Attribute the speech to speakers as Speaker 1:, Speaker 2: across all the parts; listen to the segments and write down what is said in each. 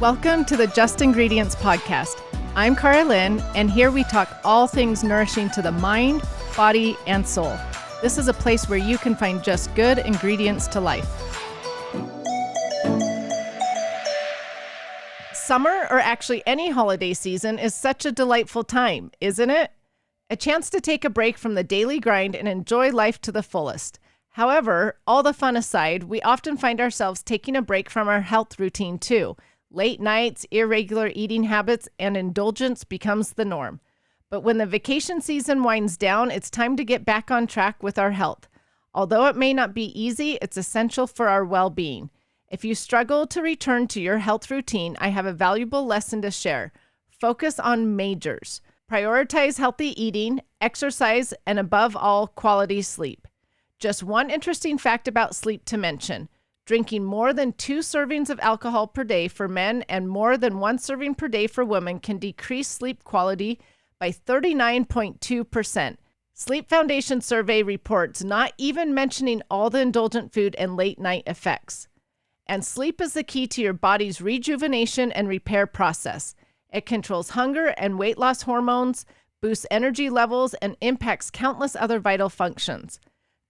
Speaker 1: Welcome to the Just Ingredients podcast. I'm Cara Lynn, and here we talk all things nourishing to the mind, body, and soul. This is a place where you can find just good ingredients to life. Summer, or actually any holiday season, is such a delightful time, isn't it? A chance to take a break from the daily grind and enjoy life to the fullest. However, all the fun aside, we often find ourselves taking a break from our health routine too. Late nights, irregular eating habits, and indulgence becomes the norm. But when the vacation season winds down, it's time to get back on track with our health. Although it may not be easy, it's essential for our well-being. If you struggle to return to your health routine, I have a valuable lesson to share. Focus on majors. Prioritize healthy eating, exercise, and above all, quality sleep. Just one interesting fact about sleep to mention. Drinking more than 2 servings of alcohol per day for men and more than 1 serving per day for women can decrease sleep quality by 39.2%. Sleep Foundation survey reports, not even mentioning all the indulgent food and late night effects. And sleep is the key to your body's rejuvenation and repair process. It controls hunger and weight loss hormones, boosts energy levels, and impacts countless other vital functions.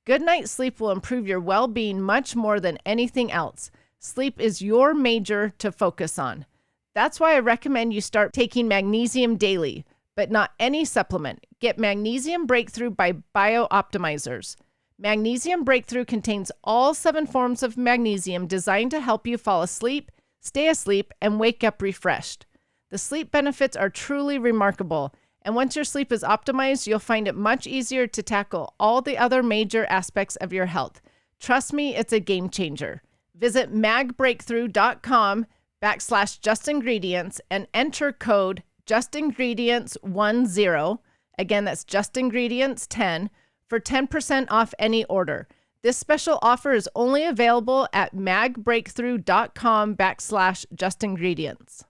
Speaker 1: Good night's sleep will improve your well-being much more than anything else. Sleep is your major to focus on. That's why I recommend you start taking magnesium daily, but not any supplement. Get Magnesium Breakthrough by BioOptimizers. Magnesium Breakthrough contains all 7 forms of magnesium designed to help you fall asleep, stay asleep, and wake up refreshed. The sleep benefits are truly remarkable. And once your sleep is optimized, you'll find it much easier to tackle all the other major aspects of your health. Trust me, it's a game changer. Visit magbreakthrough.com/justingredients and enter code justingredients10. Again, that's justingredients10 for 10% off any order. This special offer is only available at magbreakthrough.com/justingredients.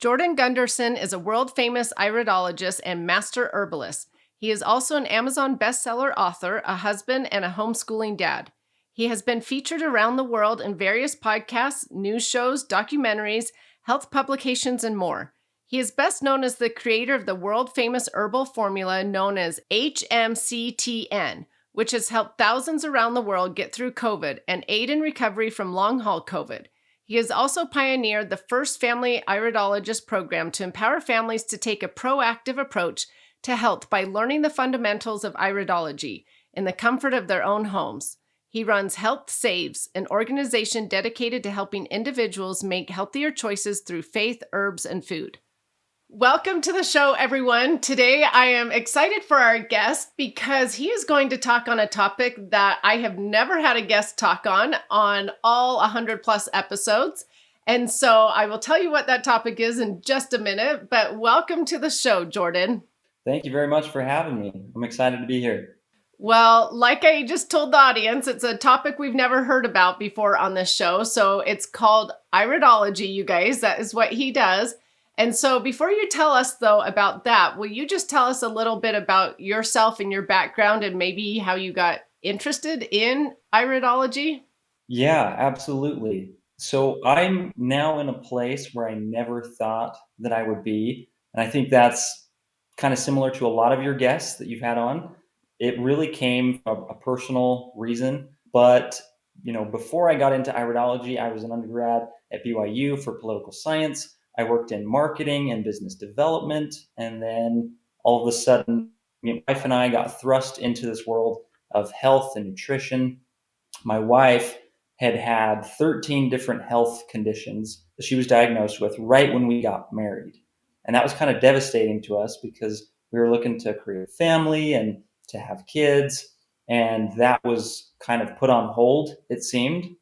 Speaker 1: Jordan Gundersen is a world-famous iridologist and master herbalist. He is also an Amazon bestseller author, a husband, and a homeschooling dad. He has been featured around the world in various podcasts, news shows, documentaries, health publications, and more. He is best known as the creator of the world-famous herbal formula known as HMCTN, which has helped thousands around the world get through COVID and aid in recovery from long-haul COVID. He has also pioneered the first family iridologist program to empower families to take a proactive approach to health by learning the fundamentals of iridology in the comfort of their own homes. He runs Health Saves, an organization dedicated to helping individuals make healthier choices through faith, herbs, and food. Welcome to the show, everyone. Today, I am excited for our guest because he is going to talk on a topic that I have never had a guest talk on all 100 plus episodes. And so I will tell you what that topic is in just a minute, but welcome to the show, Jordan.
Speaker 2: Thank you very much for having me. I'm excited to be here.
Speaker 1: Well, like I just told the audience, it's a topic we've never heard about before on this show. So it's called Iridology, you guys. That is what he does. And so before you tell us, though, about that, will you just tell us a little bit about yourself and your background and maybe how you got interested in iridology?
Speaker 2: Yeah, absolutely. So I'm now in a place where I never thought that I would be. And I think that's kind of similar to a lot of your guests that you've had on. It really came from a personal reason. But, before I got into iridology, I was an undergrad at BYU for political science. I worked in marketing and business development. And then all of a sudden, my wife and I got thrust into this world of health and nutrition. My wife had had 13 different health conditions that she was diagnosed with right when we got married. And that was kind of devastating to us because we were looking to create a family and to have kids. And that was kind of put on hold, it seemed.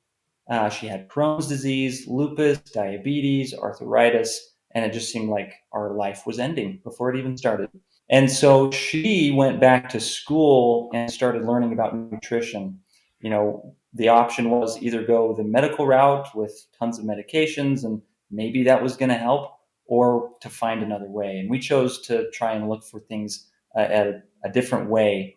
Speaker 2: She had Crohn's disease, lupus, diabetes, arthritis, and it just seemed like our life was ending before it even started. And so she went back to school and started learning about nutrition. The option was either go the medical route with tons of medications, and maybe that was going to help, or to find another way. And we chose to try and look for things at a different way.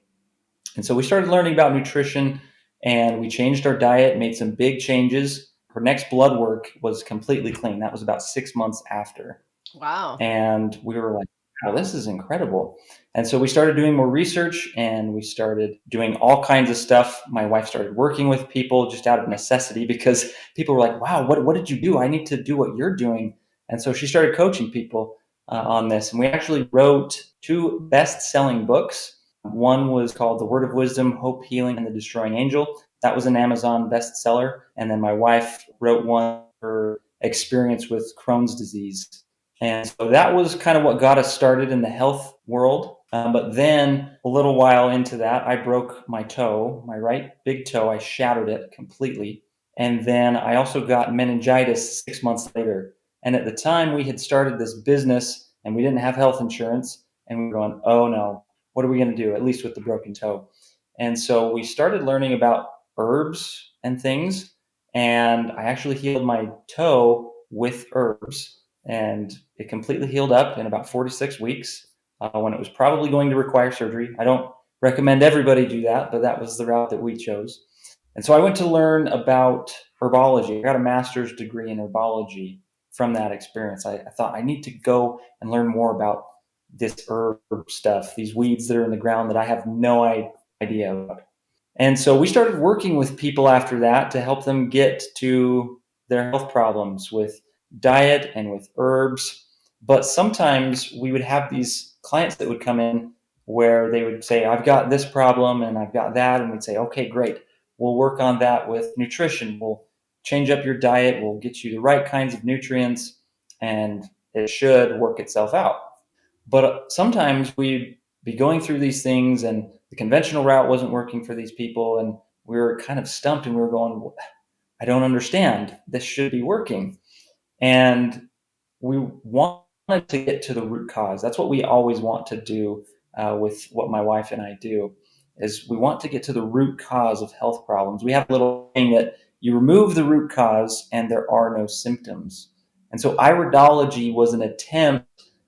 Speaker 2: And so we started learning about nutrition, and we changed our diet, made some big changes. her next blood work was completely clean. That was about 6 months after.
Speaker 1: Wow.
Speaker 2: And we were like, wow, this is incredible. And so we started doing more research and we started doing all kinds of stuff. My wife started working with people just out of necessity because people were like, wow, what did you do? I need to do what you're doing. And so she started coaching people on this. And we actually wrote two best selling books. One was called The Word of Wisdom, Hope, Healing, and the Destroying Angel. That was an Amazon bestseller. And then my wife wrote one for experience with Crohn's disease. And so that was kind of what got us started in the health world. But then a little while into that, I broke my toe, my right big toe. I shattered it completely. And then I also got meningitis 6 months later. And at the time, we had started this business and we didn't have health insurance. And we were going, oh no, what are we going to do, at least with the broken toe? And so we started learning about herbs and things. And I actually healed my toe with herbs and it completely healed up in about 46 weeks when it was probably going to require surgery. I don't recommend everybody do that, but that was the route that we chose. And so I went to learn about herbology. I got a master's degree in herbology from that experience. I thought I need to go and learn more about this herb stuff, these weeds that are in the ground that I have no idea about. And so we started working with people after that to help them get to their health problems with diet and with herbs. But sometimes we would have these clients that would come in where they would say, I've got this problem and I've got that. And we'd say, okay, great. We'll work on that with nutrition. We'll change up your diet. We'll get you the right kinds of nutrients and it should work itself out. But sometimes we'd be going through these things and the conventional route wasn't working for these people. And we were kind of stumped and we were going, I don't understand. This should be working. And we wanted to get to the root cause. That's what we always want to do with what my wife and I do is we want to get to the root cause of health problems. We have a little thing that you remove the root cause and there are no symptoms. And so iridology was an attempt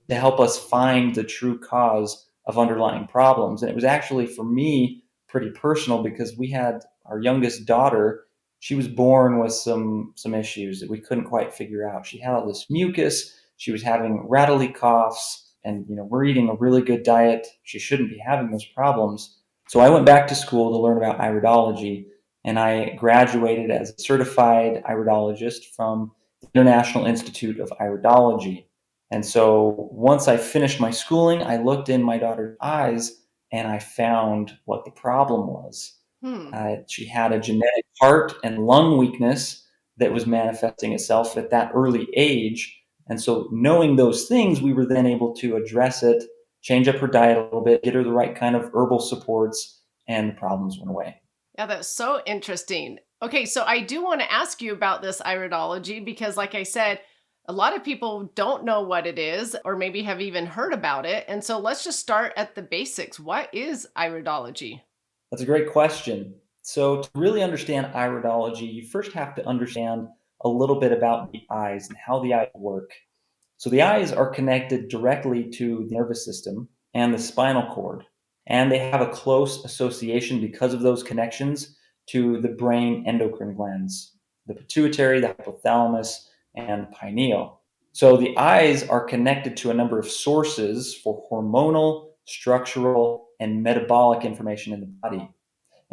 Speaker 2: to help us find the true cause of underlying problems. And it was actually for me pretty personal because we had our youngest daughter. She was born with some issues that we couldn't quite figure out. She had all this mucus. She was having rattly coughs, and we're eating a really good diet. She shouldn't be having those problems. So I went back to school to learn about iridology, and I graduated as a certified iridologist from the International Institute of Iridology. And so once I finished my schooling, I looked in my daughter's eyes and I found what the problem was.
Speaker 1: Hmm.
Speaker 2: She had a genetic heart and lung weakness that was manifesting itself at that early age. And so, knowing those things, we were then able to address it, change up her diet a little bit, get her the right kind of herbal supports, and the problems went away.
Speaker 1: Yeah, that's so interesting. Okay, so I do want to ask you about this iridology because, like I said, a lot of people don't know what it is or maybe have even heard about it. And so let's just start at the basics. What is iridology?
Speaker 2: That's a great question. So, to really understand iridology, you first have to understand a little bit about the eyes and how the eyes work. So the eyes are connected directly to the nervous system and the spinal cord, and they have a close association because of those connections to the brain endocrine glands, the pituitary, the hypothalamus, and the pineal. So the eyes are connected to a number of sources for hormonal, structural, and metabolic information in the body.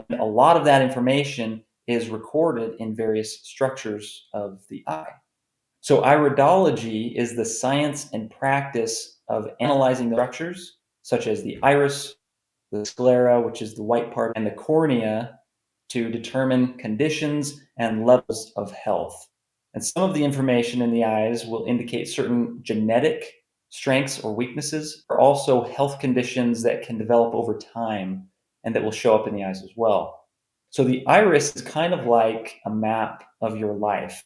Speaker 2: And a lot of that information is recorded in various structures of the eye. So, iridology is the science and practice of analyzing the structures, such as the iris, the sclera, which is the white part, and the cornea, to determine conditions and levels of health. And some of the information in the eyes will indicate certain genetic strengths or weaknesses, or also health conditions that can develop over time and that will show up in the eyes as well. So, the iris is kind of like a map of your life.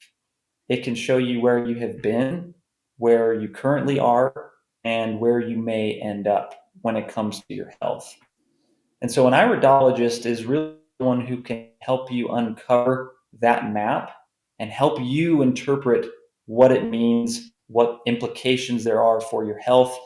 Speaker 2: It can show you where you have been, where you currently are, and where you may end up when it comes to your health. And so, an iridologist is really one who can help you uncover that map and help you interpret what it means, what implications there are for your health,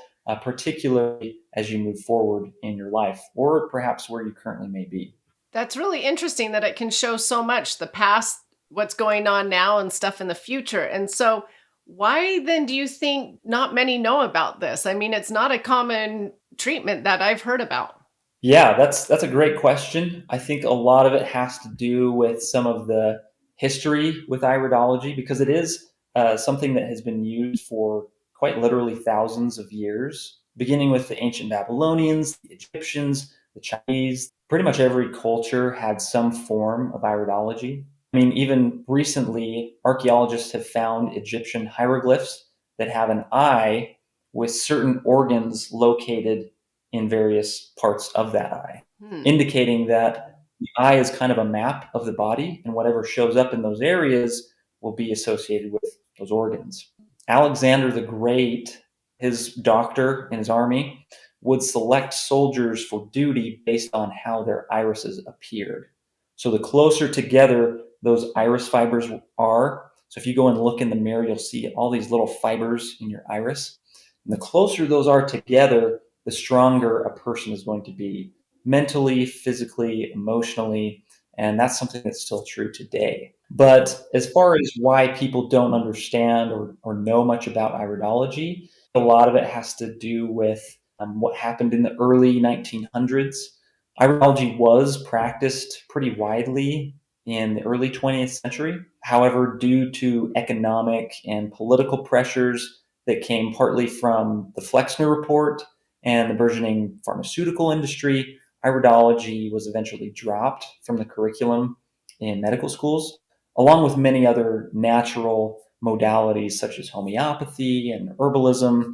Speaker 2: particularly as you move forward in your life, or perhaps where you currently may be.
Speaker 1: That's really interesting that it can show so much the past, what's going on now and stuff in the future. And so, why then do you think not many know about this? I mean, it's not a common treatment that I've heard about.
Speaker 2: Yeah, that's a great question. I think a lot of it has to do with some of the history with iridology because it is something that has been used for quite literally thousands of years, beginning with the ancient Babylonians, the Egyptians, the Chinese. Pretty much every culture had some form of iridology. I mean, even recently, archaeologists have found Egyptian hieroglyphs that have an eye with certain organs located in various parts of that eye,
Speaker 1: Hmm.
Speaker 2: indicating that the eye is kind of a map of the body, and whatever shows up in those areas will be associated with those organs. Alexander the Great, his doctor in his army, would select soldiers for duty based on how their irises appeared. So the closer together those iris fibers are, so if you go and look in the mirror, you'll see all these little fibers in your iris. And the closer those are together, the stronger a person is going to be mentally, physically, emotionally. And that's something that's still true today. But as far as why people don't understand or know much about iridology, a lot of it has to do with what happened in the early 1900s. Iridology was practiced pretty widely in the early 20th century. However, due to economic and political pressures that came partly from the Flexner Report and the burgeoning pharmaceutical industry, iridology was eventually dropped from the curriculum in medical schools, along with many other natural modalities such as homeopathy and herbalism.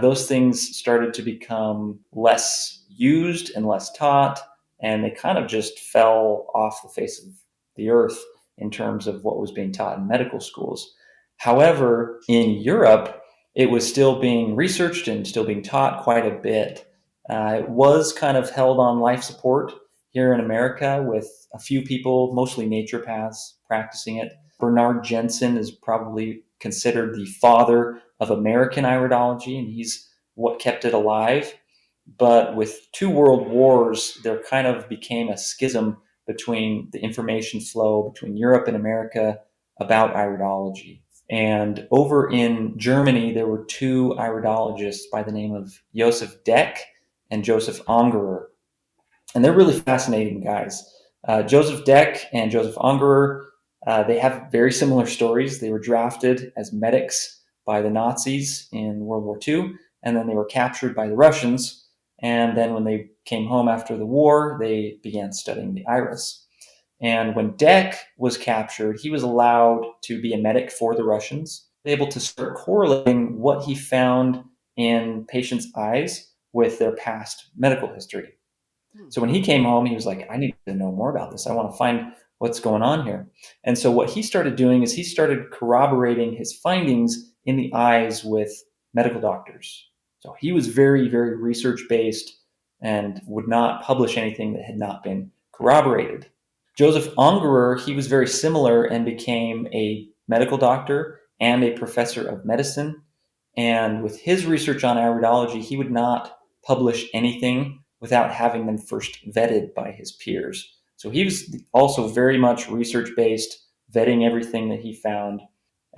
Speaker 2: Those things started to become less used and less taught, and they kind of just fell off the face of the earth in terms of what was being taught in medical schools. However, in Europe, it was still being researched and still being taught quite a bit. It was kind of held on life support here in America with a few people, mostly naturopaths, practicing it. Bernard Jensen is probably considered the father of American iridology, and he's what kept it alive. But with two world wars, there kind of became a schism between the information flow between Europe and America about iridology. And over in Germany, there were two iridologists by the name of Joseph Deck and Joseph Angerer, and they're really fascinating guys. Joseph Deck and Joseph Ungerer, they have very similar stories. They were drafted as medics by the Nazis in World War II, and then they were captured by the Russians. And then when they came home after the war, they began studying the iris. And when Deck was captured, he was allowed to be a medic for the Russians, able to start correlating what he found in patients' eyes with their past medical history.
Speaker 1: Hmm.
Speaker 2: So when he came home, he was like, I need to know more about this. I want to find what's going on here. And so what he started doing is he started corroborating his findings in the eyes with medical doctors. So he was very, very research based and would not publish anything that had not been corroborated. Joseph Ungerer, he was very similar and became a medical doctor and a professor of medicine. And with his research on iridology, he would not publish anything without having them first vetted by his peers. So he was also very much research based, vetting everything that he found.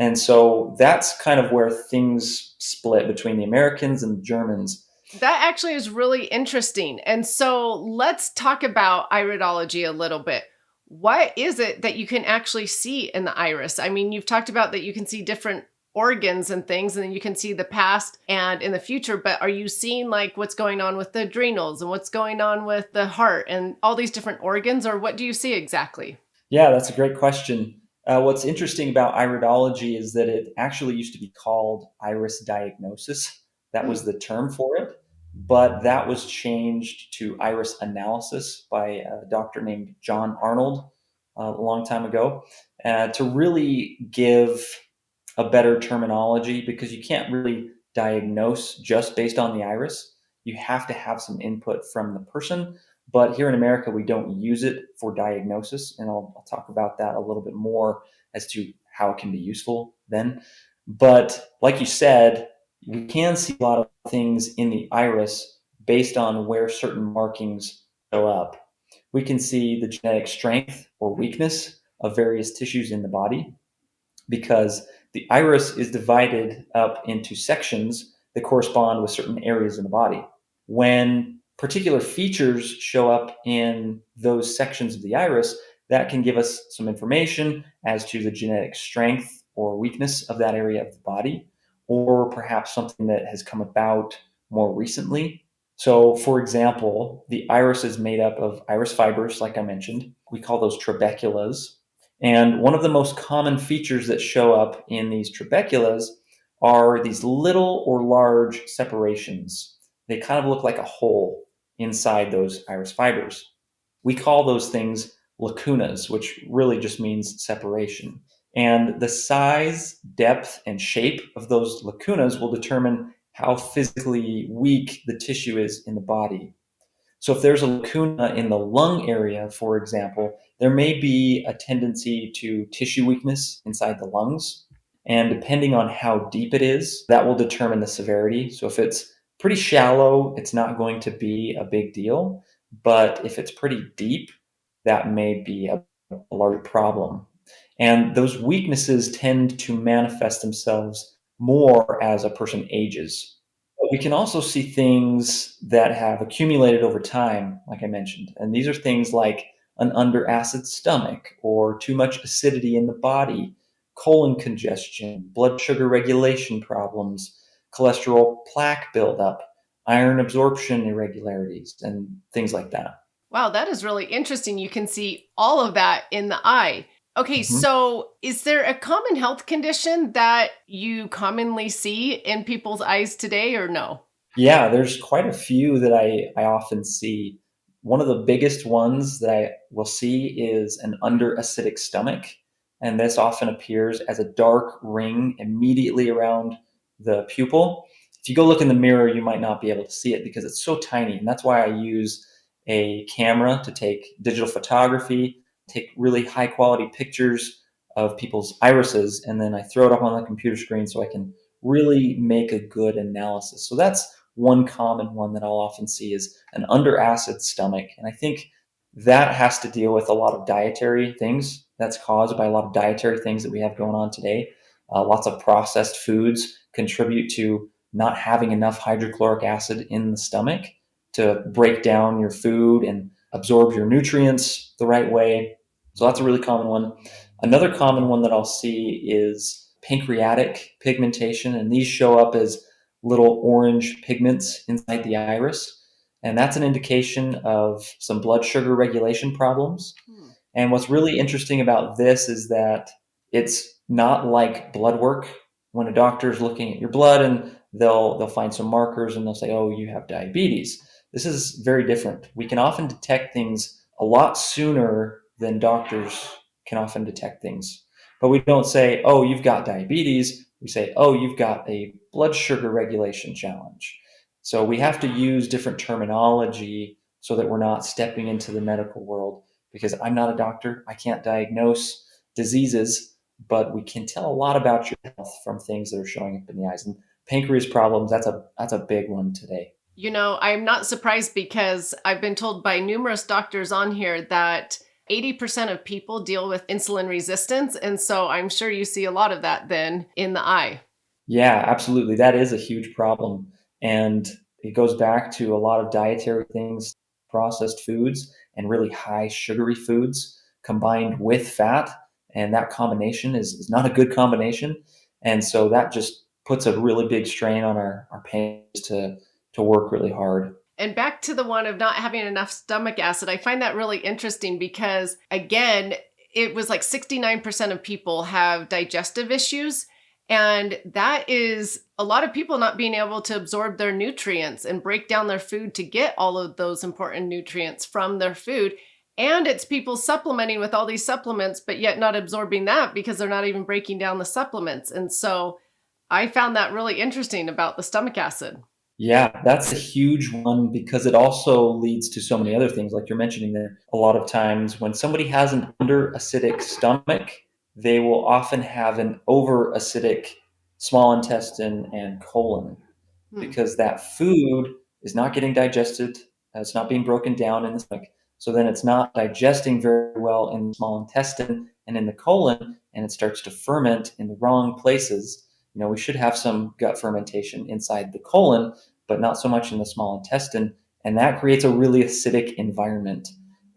Speaker 2: And so that's kind of where things split between the Americans and the Germans.
Speaker 1: That actually is really interesting. And so let's talk about iridology a little bit. What is it that you can actually see in the iris? I mean, you've talked about that you can see different organs and things, and then you can see the past and in the future, but are you seeing like what's going on with the adrenals and what's going on with the heart and all these different organs, or what do you see exactly?
Speaker 2: Yeah, that's a great question. What's interesting about iridology is that it actually used to be called iris diagnosis. That
Speaker 1: Hmm.
Speaker 2: was the term for it. But that was changed to iris analysis by a doctor named John Arnold a long time ago to really give a better terminology because you can't really diagnose just based on the iris. You have to have some input from the person. But here in America, we don't use it for diagnosis. And I'll talk about that a little bit more as to how it can be useful then. But like you said, we can see a lot of things in the iris based on where certain markings show up. We can see the genetic strength or weakness of various tissues in the body, because the iris is divided up into sections that correspond with certain areas in the body. When particular features show up in those sections of the iris, that can give us some information as to the genetic strength or weakness of that area of the body, or perhaps something that has come about more recently. So, for example, the iris is made up of iris fibers, like I mentioned. We call those trabeculas. And one of the most common features that show up in these trabeculas are these little or large separations. They kind of look like a hole inside those iris fibers. We call those things lacunas, which really just means separation. And the size, depth, and shape of those lacunas will determine how physically weak the tissue is in the body. So if there's a lacuna in the lung area, for example, there may be a tendency to tissue weakness inside the lungs. And depending on how deep it is, that will determine the severity. So if it's pretty shallow, it's not going to be a big deal. But if it's pretty deep, that may be a large problem. And those weaknesses tend to manifest themselves more as a person ages. We can also see things that have accumulated over time, like I mentioned. And these are things like an under acid stomach or too much acidity in the body, colon congestion, blood sugar regulation problems, cholesterol plaque buildup, iron absorption irregularities, and things like that.
Speaker 1: Wow, that is really interesting. You can see all of that in the eye. Okay,
Speaker 2: Mhm.
Speaker 1: so is there a common health condition that you commonly see in people's eyes today or no?
Speaker 2: Yeah, there's quite a few that I often see. One of the biggest ones that I will see is an under acidic stomach. And this often appears as a dark ring immediately around the pupil. If you go look in the mirror, you might not be able to see it because it's so tiny. And that's why I use a camera to take digital photography, take really high quality pictures of people's irises, and then I throw it up on the computer screen so I can really make a good analysis. So that's one common one that I'll often see is an under acid stomach. And I think that has to deal with a lot of dietary things. That's caused by a lot of dietary things that we have going on today. Lots of processed foods contribute to not having enough hydrochloric acid in the stomach to break down your food and absorb your nutrients the right way. So that's a really common one. Another common one that I'll see is pancreatic pigmentation, and these show up as little orange pigments inside the iris. And that's an indication of some blood sugar regulation problems.
Speaker 1: Hmm.
Speaker 2: And what's really interesting about this is that it's not like blood work. When a doctor is looking at your blood and they'll find some markers and they'll say, "Oh, you have diabetes." This is very different. We can often detect things a lot sooner than doctors can often detect things. But we don't say, "Oh, you've got diabetes." We say, "Oh, you've got a blood sugar regulation challenge." So we have to use different terminology so that we're not stepping into the medical world, because I'm not a doctor. I can't diagnose diseases, but we can tell a lot about your health from things that are showing up in the eyes. And pancreas problems, that's a big one today.
Speaker 1: You know, I'm not surprised because I've been told by numerous doctors on here that 80% of people deal with insulin resistance. And so I'm sure you see a lot of that then in the eye.
Speaker 2: Yeah, absolutely. That is a huge problem. And it goes back to a lot of dietary things, processed foods, and really high sugary foods combined with fat. And that combination is not a good combination. And so that just puts a really big strain on our pancreas to work really hard.
Speaker 1: And back to the one of not having enough stomach acid, I find that really interesting because, again, it was like 69% of people have digestive issues. And that is a lot of people not being able to absorb their nutrients and break down their food to get all of those important nutrients from their food. And it's people supplementing with all these supplements, but yet not absorbing that because they're not even breaking down the supplements. And so I found that really interesting about the stomach acid.
Speaker 2: Yeah, that's a huge one because it also leads to so many other things, like you're mentioning there. A lot of times, when somebody has an under acidic stomach, they will often have an over acidic small intestine and colon,
Speaker 1: Hmm.
Speaker 2: because that food is not getting digested, it's not being broken down in the stomach. So then it's not digesting very well in the small intestine, and in the colon, and it starts to ferment in the wrong places. We should have some gut fermentation inside the colon, but not so much in the small intestine. And that creates a really acidic environment.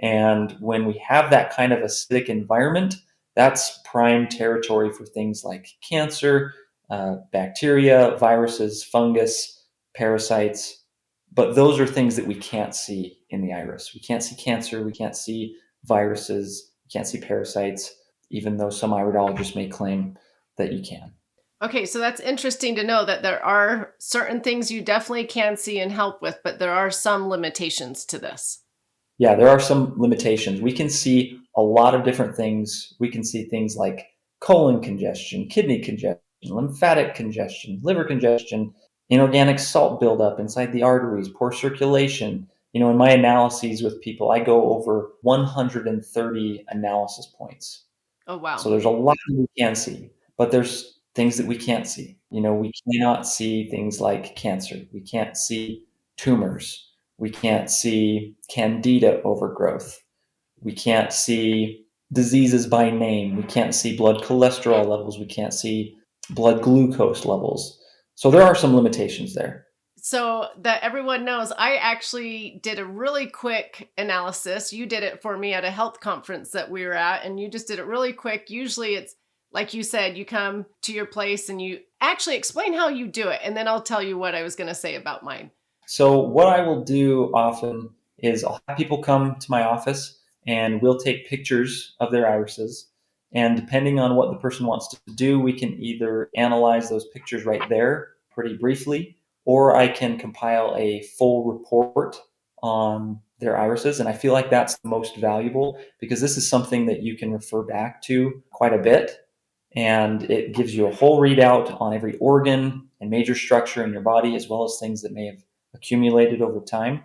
Speaker 2: And when we have that kind of acidic environment, that's prime territory for things like cancer, bacteria, viruses, fungus, parasites. But those are things that we can't see in the iris. We can't see cancer, we can't see viruses, we can't see parasites, even though some iridologists may claim that you can.
Speaker 1: Okay, so that's interesting to know that there are certain things you definitely can see and help with, but there are some limitations to this.
Speaker 2: Yeah, there are some limitations. We can see a lot of different things. We can see things like colon congestion, kidney congestion, lymphatic congestion, liver congestion, inorganic salt buildup inside the arteries, poor circulation. In my analyses with people, I go over 130 analysis points.
Speaker 1: Oh, wow.
Speaker 2: So there's a lot that we can see, but there's things that we can't see. We cannot see things like cancer. We can't see tumors. We can't see candida overgrowth. We can't see diseases by name. We can't see blood cholesterol levels. We can't see blood glucose levels. So there are some limitations there.
Speaker 1: So that everyone knows, I actually did a really quick analysis. You did it for me at a health conference that we were at, and you just did it really quick. Usually it's like you said, you come to your place and you actually explain how you do it, and then I'll tell you what I was going to say about mine.
Speaker 2: So what I will do often is I'll have people come to my office and we'll take pictures of their irises. And depending on what the person wants to do, we can either analyze those pictures right there pretty briefly, or I can compile a full report on their irises. And I feel like that's the most valuable because this is something that you can refer back to quite a bit. And it gives you a whole readout on every organ and major structure in your body, as well as things that may have accumulated over time.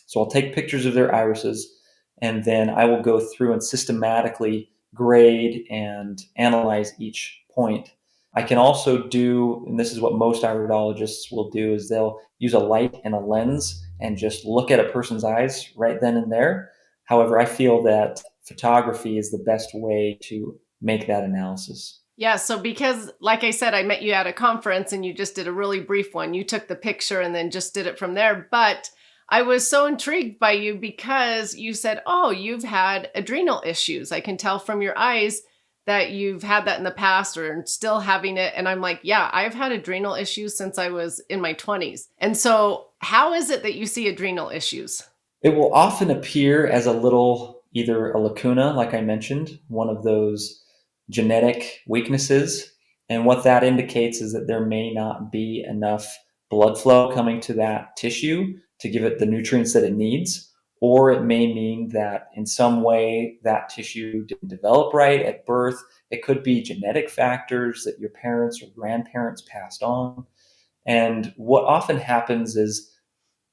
Speaker 2: So I'll take pictures of their irises and then I will go through and systematically grade and analyze each point. I can also do, and this is what most iridologists will do, is they'll use a light and a lens and just look at a person's eyes right then and there. However, I feel that photography is the best way to make that analysis.
Speaker 1: Yeah, so because, like I said, I met you at a conference and you just did a really brief one. You took the picture and then just did it from there. But I was so intrigued by you because you said, oh, you've had adrenal issues. I can tell from your eyes that you've had that in the past or still having it. And I'm like, yeah, I've had adrenal issues since I was in my 20s. And so, how is it that you see adrenal issues?
Speaker 2: It will often appear as a little, either a lacuna, like I mentioned, one of those genetic weaknesses. And what that indicates is that there may not be enough blood flow coming to that tissue to give it the nutrients that it needs. Or it may mean that in some way that tissue didn't develop right at birth. It could be genetic factors that your parents or grandparents passed on. And what often happens is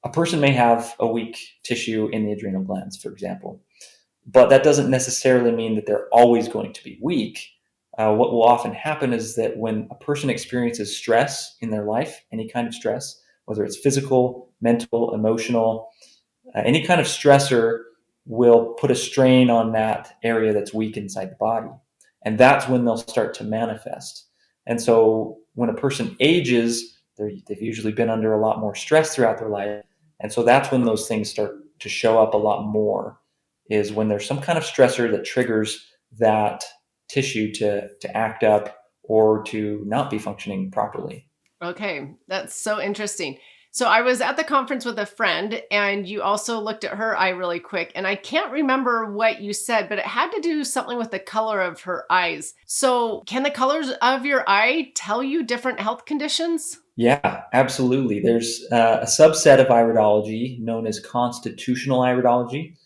Speaker 2: a person may have a weak tissue in the adrenal glands, for example, but that doesn't necessarily mean that they're always going to be weak. What will often happen is that when a person experiences stress in their life, any kind of stress, whether it's physical, mental, emotional, any kind of stressor will put a strain on that area that's weak inside the body. And that's when they'll start to manifest. And so when a person ages, they've usually been under a lot more stress throughout their life. And so that's when those things start to show up a lot more, is when there's some kind of stressor that triggers that tissue to act up or to not be functioning properly.
Speaker 1: Okay, that's so interesting. So I was at the conference with a friend and you also looked at her eye really quick. And I can't remember what you said, but it had to do something with the color of her eyes. So can the colors of your eye tell you different health conditions?
Speaker 2: Yeah, absolutely. There's a subset of iridology known as constitutional iridology.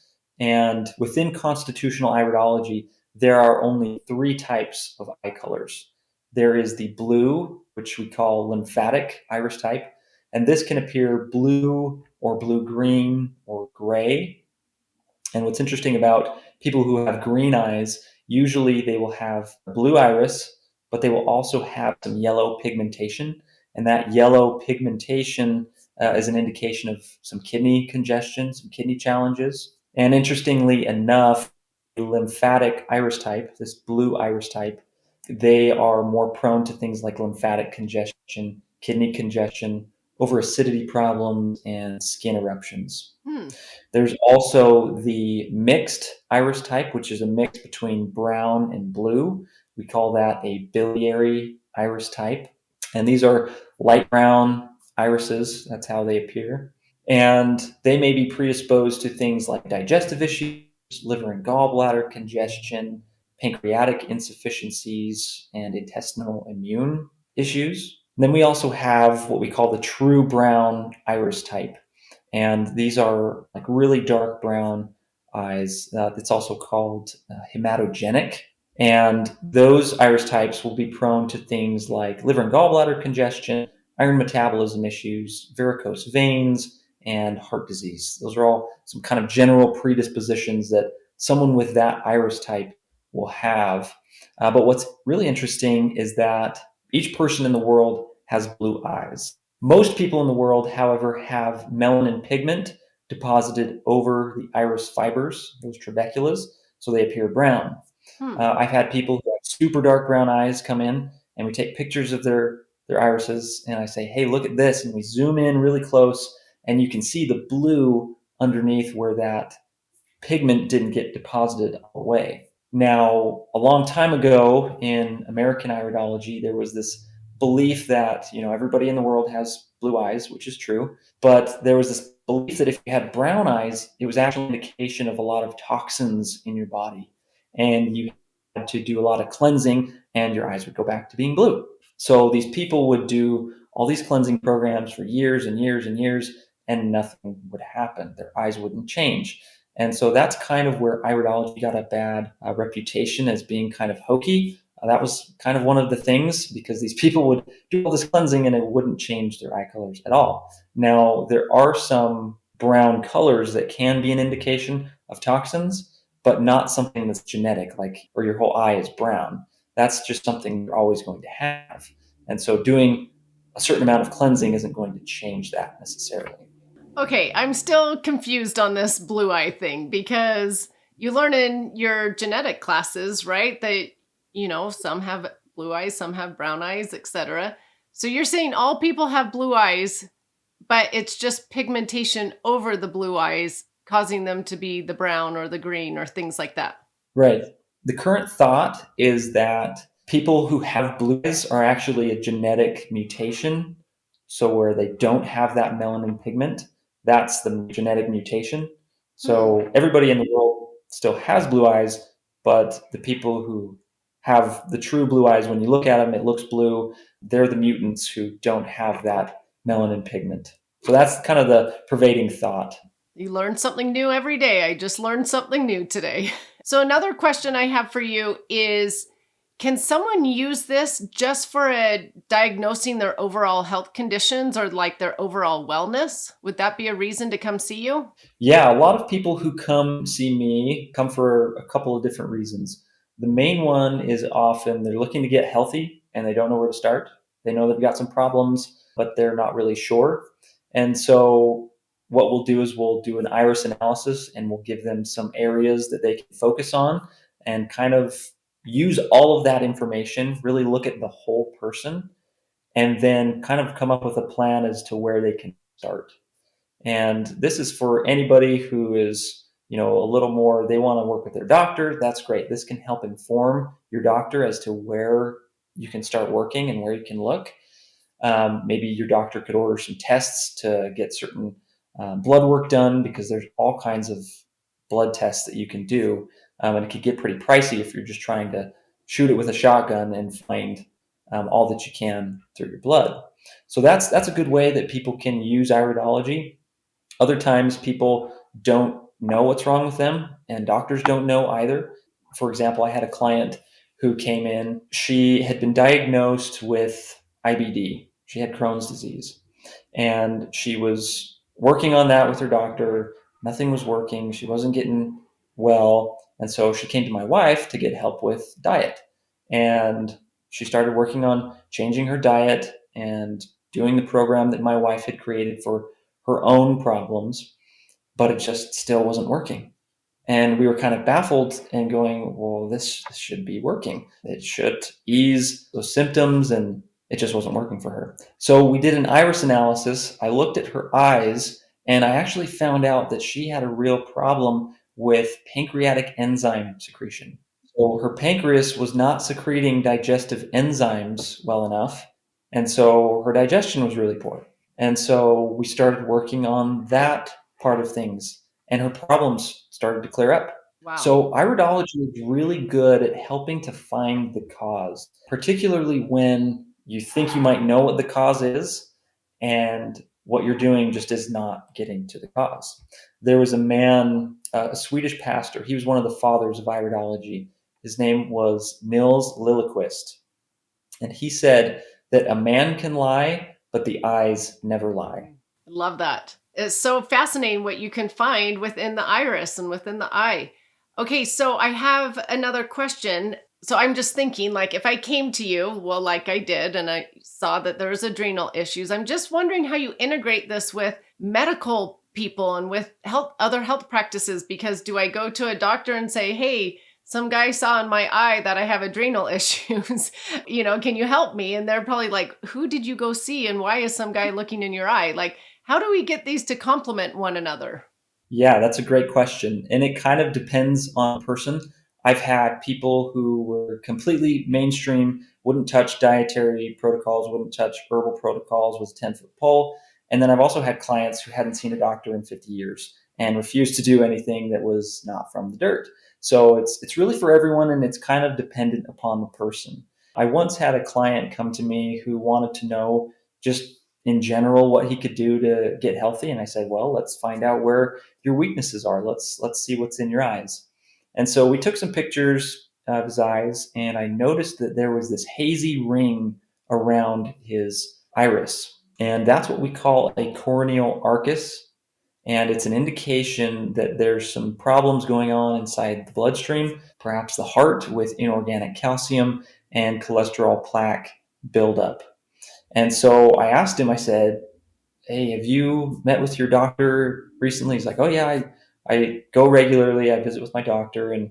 Speaker 2: And within constitutional iridology, there are only three types of eye colors. There is the blue, which we call lymphatic iris type, and this can appear blue or blue green or gray. And what's interesting about people who have green eyes, usually they will have blue iris, but they will also have some yellow pigmentation. And that yellow pigmentation is an indication of some kidney congestion, some kidney challenges. And interestingly enough, lymphatic iris type, this blue iris type, they are more prone to things like lymphatic congestion, kidney congestion, over acidity problems, and skin eruptions.
Speaker 1: Hmm.
Speaker 2: There's also the mixed iris type, which is a mix between brown and blue. We call that a biliary iris type. And these are light brown irises. That's how they appear. And they may be predisposed to things like digestive issues, liver and gallbladder congestion, pancreatic insufficiencies, and intestinal immune issues. And then we also have what we call the true brown iris type. And these are like really dark brown eyes. It's also called hematogenic. And those iris types will be prone to things like liver and gallbladder congestion, iron metabolism issues, varicose veins, and heart disease. Those are all some kind of general predispositions that someone with that iris type will have. But what's really interesting is that each person in the world has blue eyes. Most people in the world, however, have melanin pigment deposited over the iris fibers, those trabeculas, so they appear brown.
Speaker 1: Hmm.
Speaker 2: I've had people who have super dark brown eyes come in, and we take pictures of their irises, and I say, "Hey, look at this," and we zoom in really close, and you can see the blue underneath where that pigment didn't get deposited away. Now, a long time ago in American iridology, there was this belief that, everybody in the world has blue eyes, which is true, but there was this belief that if you had brown eyes, it was actually an indication of a lot of toxins in your body. And you had to do a lot of cleansing and your eyes would go back to being blue. So these people would do all these cleansing programs for years and years and years, and nothing would happen. Their eyes wouldn't change. And so that's kind of where iridology got a bad reputation as being kind of hokey. That was kind of one of the things because these people would do all this cleansing and it wouldn't change their eye colors at all. Now, there are some brown colors that can be an indication of toxins, but not something that's genetic, like, or your whole eye is brown. That's just something you're always going to have. And so doing a certain amount of cleansing isn't going to change that necessarily.
Speaker 1: Okay, I'm still confused on this blue eye thing because you learn in your genetic classes, right? That, some have blue eyes, some have brown eyes, etc. So you're saying all people have blue eyes, but it's just pigmentation over the blue eyes causing them to be the brown or the green or things like that.
Speaker 2: Right. The current thought is that people who have blue eyes are actually a genetic mutation. So, where they don't have that melanin pigment, that's the genetic mutation.
Speaker 1: Hmm.
Speaker 2: So, everybody in the world still has blue eyes, but the people who have the true blue eyes, when you look at them, it looks blue. They're the mutants who don't have that melanin pigment. So, that's kind of the pervading thought.
Speaker 1: You learn something new every day. I just learned something new today. So, another question I have for you is, can someone use this just for diagnosing their overall health conditions or like their overall wellness? Would that be a reason to come see you?
Speaker 2: Yeah, a lot of people who come see me come for a couple of different reasons. The main one is often they're looking to get healthy and they don't know where to start. They know they've got some problems, but they're not really sure. And so, what we'll do is we'll do an iris analysis and we'll give them some areas that they can focus on and kind of use all of that information, really look at the whole person, and then kind of come up with a plan as to where they can start. And this is for anybody who is, a little more, they want to work with their doctor. That's great. This can help inform your doctor as to where you can start working and where you can look. Maybe your doctor could order some tests to get certain blood work done because there's all kinds of blood tests that you can do. And it could get pretty pricey if you're just trying to shoot it with a shotgun and find all that you can through your blood. So that's a good way that people can use iridology. Other times, people don't know what's wrong with them, and doctors don't know either. For example, I had a client who came in. She had been diagnosed with IBD. She had Crohn's disease, and she was working on that with her doctor. Nothing was working. She wasn't getting well. And so she came to my wife to get help with diet. And she started working on changing her diet and doing the program that my wife had created for her own problems, but it just still wasn't working. And we were kind of baffled and going, well, this should be working. It should ease those symptoms, and it just wasn't working for her. So we did an iris analysis. I looked at her eyes, and I actually found out that she had a real problem with pancreatic enzyme secretion. So her pancreas was not secreting digestive enzymes well enough, and so her digestion was really poor. And so we started working on that part of things, and her problems started to clear up.
Speaker 1: Wow.
Speaker 2: So iridology is really good at helping to find the cause, particularly when you think you might know what the cause is and what you're doing just is not getting to the cause. There was a man, a Swedish pastor, he was one of the fathers of iridology. His name was Nils Liljeqvist. And he said that a man can lie, but the eyes never lie.
Speaker 1: Love that. It's so fascinating what you can find within the iris and within the eye. Okay, so I have another question. So I'm just thinking, like, if I came to you, well, like I did, and I saw that there's adrenal issues, I'm just wondering how you integrate this with medical people and with other health practices. Because do I go to a doctor and say, hey, some guy saw in my eye that I have adrenal issues, can you help me? And they're probably like, who did you go see? And why is some guy looking in your eye? Like, how do we get these to complement one another?
Speaker 2: Yeah, that's a great question. And it kind of depends on the person. I've had people who were completely mainstream, wouldn't touch dietary protocols, wouldn't touch herbal protocols with a 10-foot pole. And then I've also had clients who hadn't seen a doctor in 50 years and refused to do anything that was not from the dirt. So it's really for everyone, and it's kind of dependent upon the person. I once had a client come to me who wanted to know just in general what he could do to get healthy, and I said, well, let's find out where your weaknesses are. Let's see what's in your eyes. And so we took some pictures of his eyes, and I noticed that there was this hazy ring around his iris, and that's what we call a corneal arcus. And it's an indication that there's some problems going on inside the bloodstream, perhaps the heart with inorganic calcium and cholesterol plaque buildup. And so I asked him, I said, hey, have you met with your doctor recently? He's like, oh, yeah, I go regularly. I visit with my doctor. And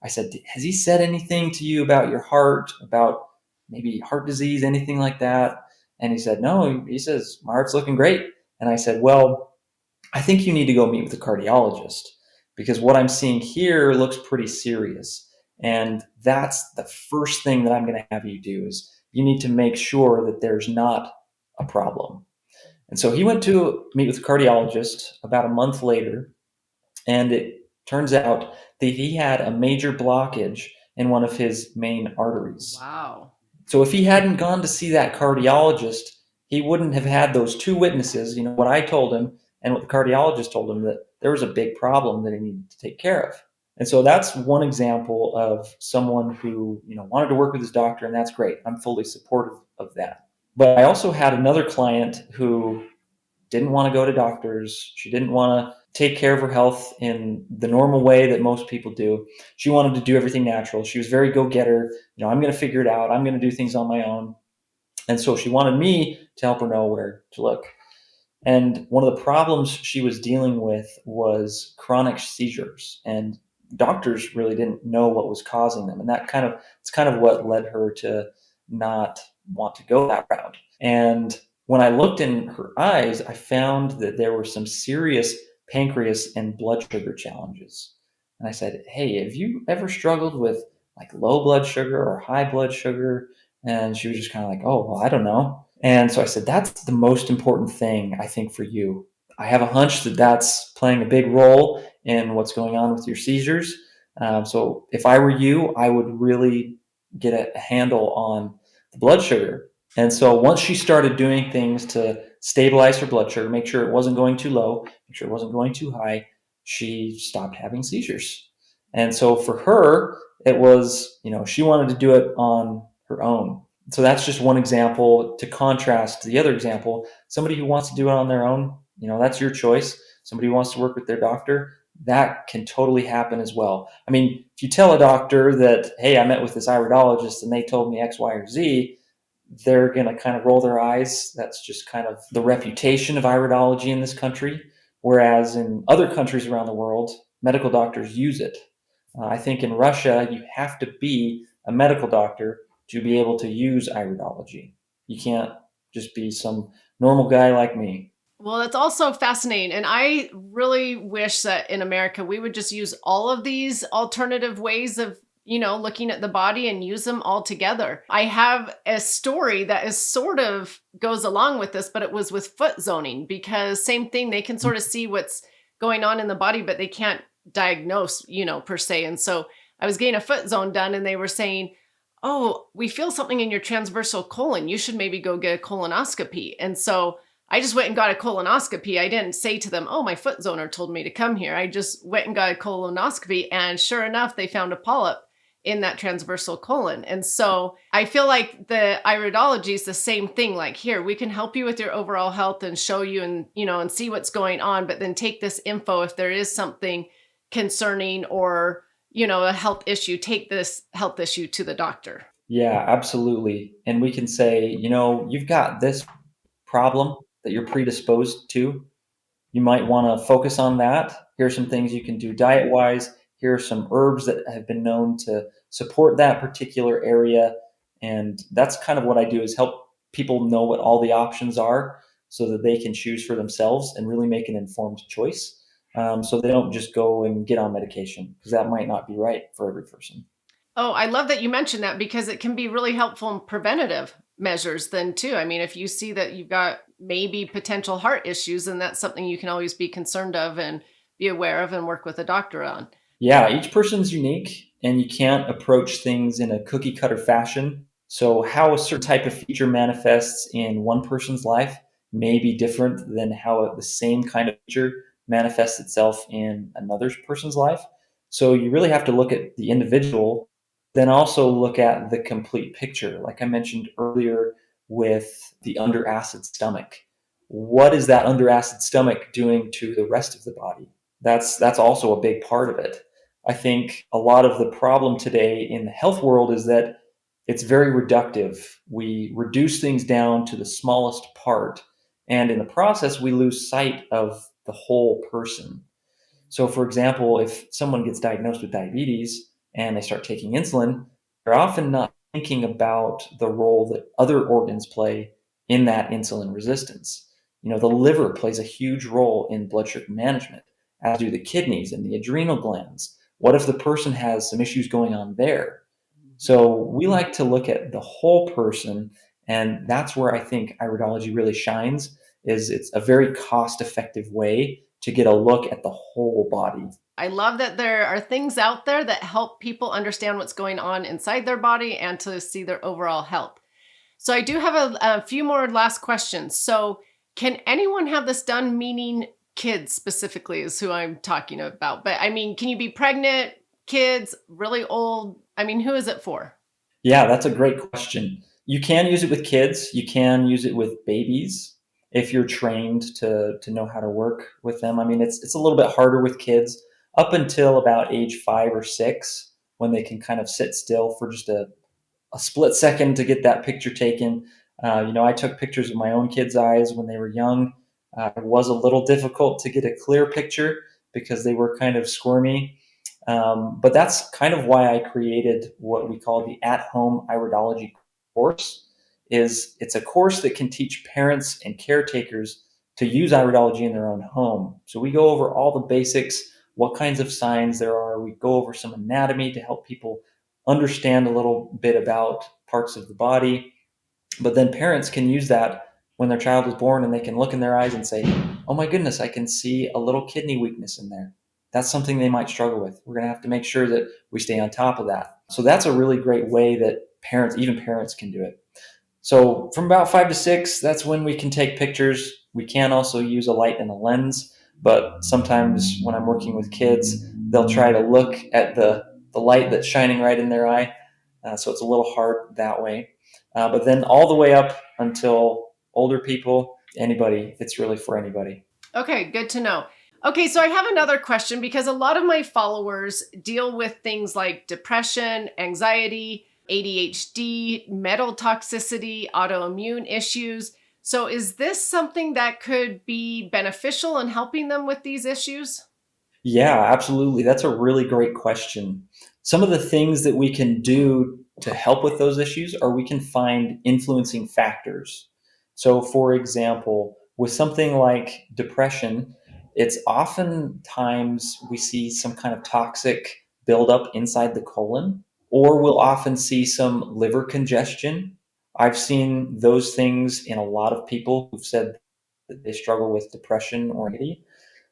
Speaker 2: I said, has he said anything to you about your heart, about maybe heart disease, anything like that? And he said, no, he says, my heart's looking great. And I said, well, I think you need to go meet with a cardiologist because what I'm seeing here looks pretty serious. And that's the first thing that I'm going to have you do is you need to make sure that there's not a problem. And so he went to meet with a cardiologist about a month later, and it turns out that he had a major blockage in one of his main arteries.
Speaker 1: Wow.
Speaker 2: So if he hadn't gone to see that cardiologist, he wouldn't have had those two witnesses, what I told him and what the cardiologist told him, that there was a big problem that he needed to take care of. And so that's one example of someone who, wanted to work with his doctor, and that's great. I'm fully supportive of that. But I also had another client who didn't want to go to doctors. She didn't want to take care of her health in the normal way that most people do. She wanted to do everything natural. She was very go-getter. I'm going to figure it out. I'm going to do things on my own. And so she wanted me to help her know where to look. And one of the problems she was dealing with was chronic seizures. And doctors really didn't know what was causing them. And it's kind of what led her to not want to go that route. And when I looked in her eyes, I found that there were some serious pancreas and blood sugar challenges. And I said, hey, have you ever struggled with like low blood sugar or high blood sugar? And she was just kind of like, oh, well, I don't know. And so I said, that's the most important thing, I think, for you. I have a hunch that that's playing a big role in what's going on with your seizures. So if I were you, I would really get a handle on the blood sugar. And so once she started doing things to stabilize her blood sugar, make sure it wasn't going too low, make sure it wasn't going too high, she stopped having seizures. And so for her, it was, she wanted to do it on her own. So that's just one example to contrast the other example. Somebody who wants to do it on their own, that's your choice. Somebody who wants to work with their doctor, that can totally happen as well. I mean, if you tell a doctor that, hey, I met with this iridologist and they told me X, Y, or Z, they're going to kind of roll their eyes. That's just kind of the reputation of iridology in this country. Whereas in other countries around the world, medical doctors use it. I think in Russia, you have to be a medical doctor to be able to use iridology. You can't just be some normal guy like me.
Speaker 1: Well, that's also fascinating. And I really wish that in America we would just use all of these alternative ways of, looking at the body and use them all together. I have a story that is sort of goes along with this, but it was with foot zoning because same thing, they can sort of see what's going on in the body, but they can't diagnose, per se. And so I was getting a foot zone done and they were saying, "Oh, we feel something in your transversal colon. You should maybe go get a colonoscopy." And so I just went and got a colonoscopy. I didn't say to them, "Oh, my foot zoner told me to come here." I just went and got a colonoscopy. And sure enough, they found a polyp in that transversal colon. And so I feel like the iridology is the same thing. Like, here, we can help you with your overall health and show you and see what's going on, but then take this info if there is something concerning or, a health issue, take this health issue to the doctor.
Speaker 2: Yeah, absolutely. And we can say, you've got this problem that you're predisposed to. You might want to focus on that. Here are some things you can do diet wise. Here are some herbs that have been known to support that particular area. And that's kind of what I do is help people know what all the options are so that they can choose for themselves and really make an informed choice. So they don't just go and get on medication because that might not be right for every person.
Speaker 1: Oh, I love that you mentioned that because it can be really helpful in preventative measures then too. I mean, if you see that you've got maybe potential heart issues, then that's something you can always be concerned of and be aware of and work with a doctor on.
Speaker 2: Yeah, each person's unique and you can't approach things in a cookie cutter fashion. So, how a certain type of feature manifests in one person's life may be different than how the same kind of feature manifests itself in another person's life. So, you really have to look at the individual, then also look at the complete picture. Like I mentioned earlier with the under acid stomach. What is that under acid stomach doing to the rest of the body? That's also a big part of it. I think a lot of the problem today in the health world is that it's very reductive. We reduce things down to the smallest part, and in the process, we lose sight of the whole person. So, for example, if someone gets diagnosed with diabetes and they start taking insulin, they're often not thinking about the role that other organs play in that insulin resistance. The liver plays a huge role in blood sugar management, as do the kidneys and the adrenal glands. What if the person has some issues going on there? So, we like to look at the whole person, and that's where I think iridology really shines. Is it's a very cost-effective way to get a look at the whole body.
Speaker 1: I love that there are things out there that help people understand what's going on inside their body and to see their overall health. So I do have a few more last questions. So can anyone have this done? Meaning kids specifically is who I'm talking about. But I mean, can you be pregnant, kids, really old? I mean, who is it for?
Speaker 2: Yeah, that's a great question. You can use it with kids. You can use it with babies if you're trained to know how to work with them. I mean, it's a little bit harder with kids up until about age 5 or 6 when they can kind of sit still for just a split second to get that picture taken. I took pictures of my own kids' eyes when they were young. It was a little difficult to get a clear picture because they were kind of squirmy. But that's kind of why I created what we call the at-home iridology course. Is it's a course that can teach parents and caretakers to use iridology in their own home. So we go over all the basics, what kinds of signs there are. We go over some anatomy to help people understand a little bit about parts of the body. But then parents can use that when their child is born and they can look in their eyes and say, oh my goodness, I can see a little kidney weakness in there. That's something they might struggle with. We're going to have to make sure that we stay on top of that. So that's a really great way that parents, even parents, can do it. So from about 5 to 6, that's when we can take pictures. We can also use a light and a lens, but sometimes when I'm working with kids, they'll try to look at the light that's shining right in their eye. So it's a little hard that way. But then all the way up until older people, anybody, it's really for anybody.
Speaker 1: Okay, good to know. Okay, so I have another question because a lot of my followers deal with things like depression, anxiety, ADHD, metal toxicity, autoimmune issues. So is this something that could be beneficial in helping them with these issues?
Speaker 2: Yeah, absolutely. That's a really great question. Some of the things that we can do to help with those issues are we can find influencing factors. So, for example, with something like depression, it's oftentimes we see some kind of toxic buildup inside the colon, or we'll often see some liver congestion. I've seen those things in a lot of people who've said that they struggle with depression or anxiety.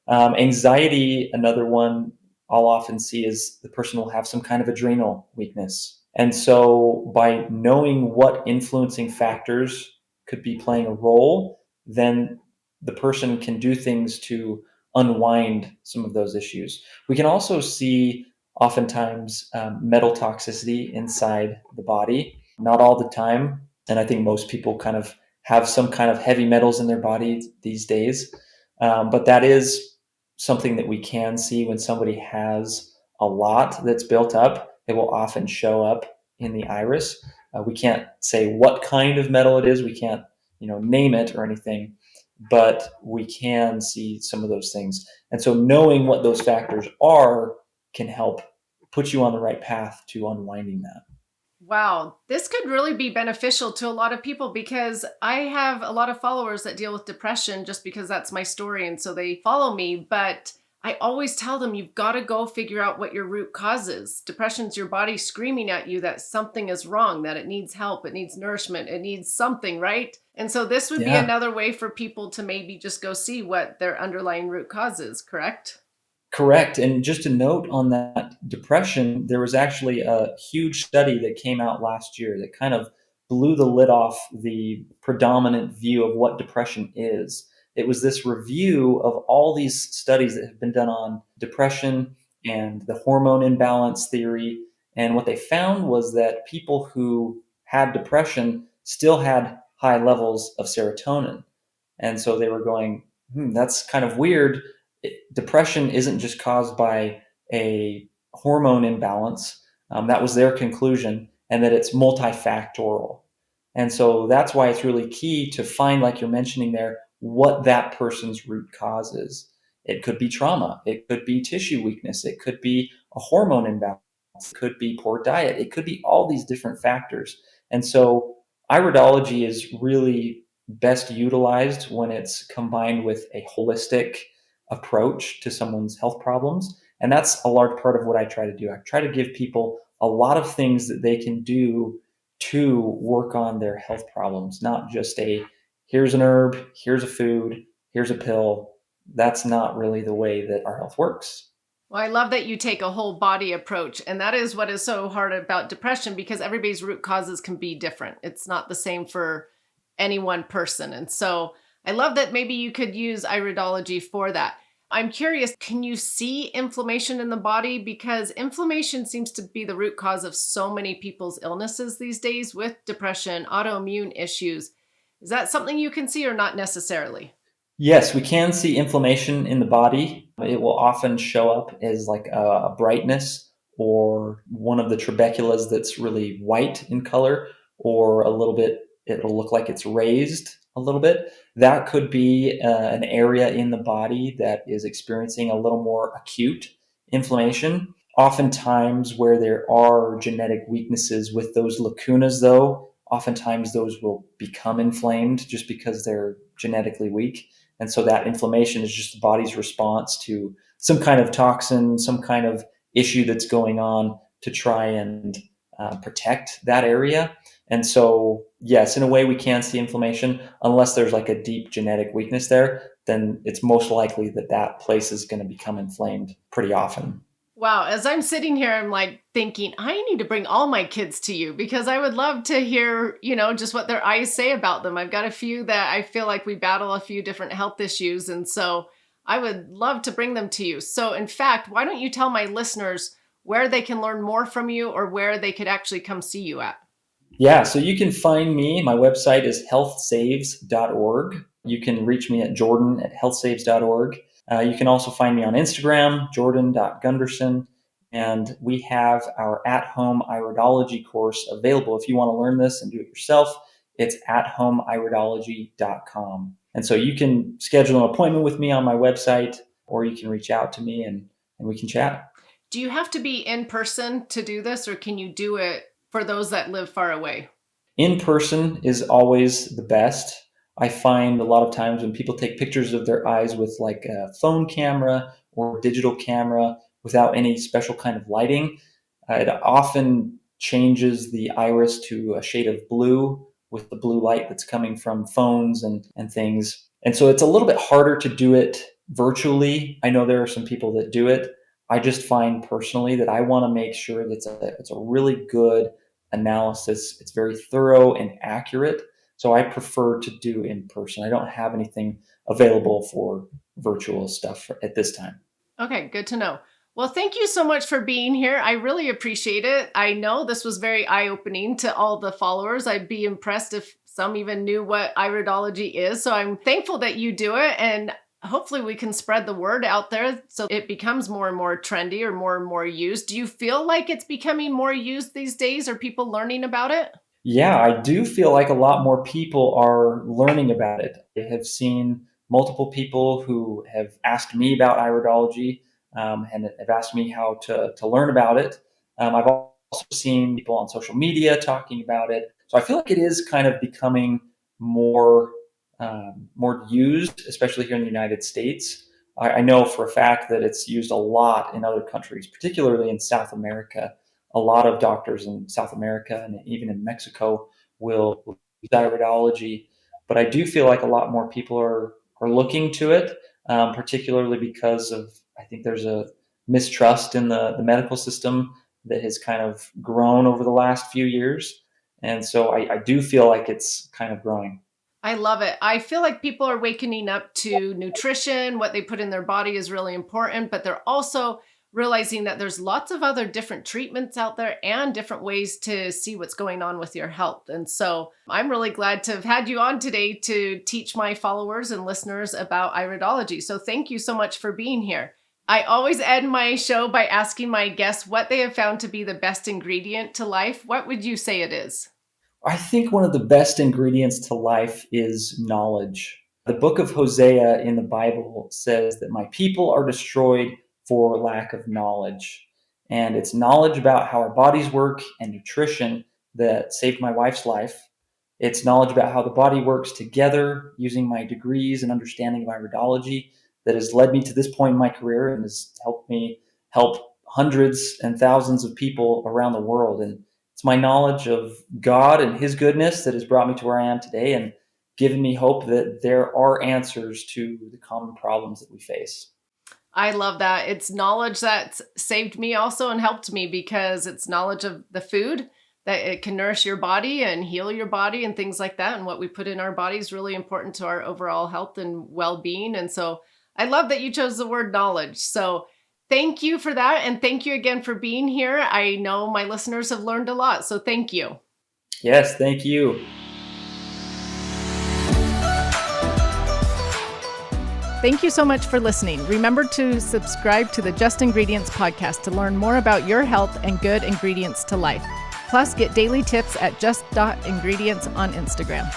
Speaker 2: Anxiety, another one I'll often see is the person will have some kind of adrenal weakness. And so, by knowing what influencing factors could be playing a role, then the person can do things to unwind some of those issues. We can also see oftentimes metal toxicity inside the body, not all the time. And I think most people kind of have some kind of heavy metals in their body these days. But that is something that we can see when somebody has a lot that's built up. It will often show up in the iris. We can't say what kind of metal it is. We can't, name it or anything, but we can see some of those things. And so, knowing what those factors are can help put you on the right path to unwinding that.
Speaker 1: Wow, this could really be beneficial to a lot of people because I have a lot of followers that deal with depression just because that's my story. And so they follow me. But I always tell them you've got to go figure out what your root cause is. Depression's your body screaming at you that something is wrong, that it needs help, it needs nourishment, it needs something, right? And so this would be
Speaker 2: Yeah.
Speaker 1: another way for people to maybe just go see what their underlying root cause is, correct?
Speaker 2: Correct. And just a note on that depression, there was actually a huge study that came out last year that kind of blew the lid off the predominant view of what depression is. It was this review of all these studies that have been done on depression and the hormone imbalance theory. And what they found was that people who had depression still had high levels of serotonin. And so they were going, that's kind of weird. Depression isn't just caused by a hormone imbalance. That was their conclusion, and that it's multifactorial. And so that's why it's really key to find, like you're mentioning there, what that person's root cause is. It could be trauma, it could be tissue weakness, it could be a hormone imbalance, it could be poor diet, it could be all these different factors. And so iridology is really best utilized when it's combined with a holistic approach to someone's health problems. And that's a large part of what I try to do. I try to give people a lot of things that they can do to work on their health problems, not just a here's an herb, here's a food, here's a pill. That's not really the way that our health works.
Speaker 1: Well, I love that you take a whole body approach. And that is what is so hard about depression because everybody's root causes can be different. It's not the same for any one person. And so I love that maybe you could use iridology for that. I'm curious, can you see inflammation in the body? Because inflammation seems to be the root cause of so many people's illnesses these days with depression, autoimmune issues. Is that something you can see or not necessarily?
Speaker 2: Yes, we can see inflammation in the body. It will often show up as like a brightness or one of the trabeculas that's really white in color, or a little bit, it'll look like it's raised a little bit. That could be an area in the body that is experiencing a little more acute inflammation. Oftentimes, where there are genetic weaknesses with those lacunas, though, oftentimes those will become inflamed just because they're genetically weak. And so that inflammation is just the body's response to some kind of toxin, some kind of issue that's going on to try and protect that area. And so, yes, in a way, we can see inflammation unless there's like a deep genetic weakness there. Then it's most likely that that place is going to become inflamed pretty often.
Speaker 1: Wow, as I'm sitting here, I'm like thinking, I need to bring all my kids to you because I would love to hear, just what their eyes say about them. I've got a few that I feel like we battle a few different health issues. And so I would love to bring them to you. So, in fact, why don't you tell my listeners where they can learn more from you or where they could actually come see you at?
Speaker 2: Yeah, so you can find me. My website is healthsaves.org. You can reach me at jordan at healthsaves.org. You can also find me on Instagram, jordan.gundersen. And we have our at home iridology course available. If you want to learn this and do it yourself, it's at homeiridology.com. And so you can schedule an appointment with me on my website, or you can reach out to me and and we can chat.
Speaker 1: Do you have to be in person to do this, or can you do it for those that live far away?
Speaker 2: In person is always the best. I find a lot of times when people take pictures of their eyes with like a phone camera or digital camera without any special kind of lighting, it often changes the iris to a shade of blue with the blue light that's coming from phones and things. And so it's a little bit harder to do it virtually. I know there are some people that do it. I just find personally that I want to make sure that it's a really good analysis. It's very thorough and accurate. So I prefer to do in person. I don't have anything available for virtual stuff at this time.
Speaker 1: Okay, good to know. Well, thank you so much for being here. I really appreciate it. I know this was very eye-opening to all the followers. I'd be impressed if some even knew what iridology is. So I'm thankful that you do it, and hopefully we can spread the word out there so it becomes more and more trendy or more and more used. Do you feel like it's becoming more used these days? Are people learning about it?
Speaker 2: Yeah, I do feel like a lot more people are learning about it. I have seen multiple people who have asked me about iridology, and have asked me how to learn about it. I've also seen people on social media talking about it. So I feel like it is kind of becoming more more used, especially here in the United States. I know for a fact that it's used a lot in other countries, particularly in South America. A lot of doctors in South America and even in Mexico will use iridology. But I do feel like a lot more people are looking to it, particularly because of, I think there's a mistrust in the medical system that has kind of grown over the last few years. And so I do feel like it's kind of growing.
Speaker 1: I love it. I feel like people are waking up to nutrition. What they put in their body is really important, but they're also realizing that there's lots of other different treatments out there and different ways to see what's going on with your health. And so I'm really glad to have had you on today to teach my followers and listeners about iridology. So thank you so much for being here. I always end my show by asking my guests what they have found to be the best ingredient to life. What would you say it is?
Speaker 2: I think one of the best ingredients to life is knowledge. The book of Hosea in the Bible says that my people are destroyed for lack of knowledge. And it's knowledge about how our bodies work and nutrition that saved my wife's life. It's knowledge about how the body works together using my degrees and understanding of iridology that has led me to this point in my career and has helped me help hundreds and thousands of people around the world. And it's my knowledge of God and His goodness that has brought me to where I am today and given me hope that there are answers to the common problems that we face.
Speaker 1: I love that. It's knowledge that's saved me also and helped me because it's knowledge of the food that it can nourish your body and heal your body and things like that. And what we put in our body is really important to our overall health and well-being. And so I love that you chose the word knowledge. So thank you for that. And thank you again for being here. I know my listeners have learned a lot. So thank you.
Speaker 2: Yes, thank you.
Speaker 1: Thank you so much for listening. Remember to subscribe to the Just Ingredients podcast to learn more about your health and good ingredients to life. Plus, get daily tips at just.ingredients on Instagram.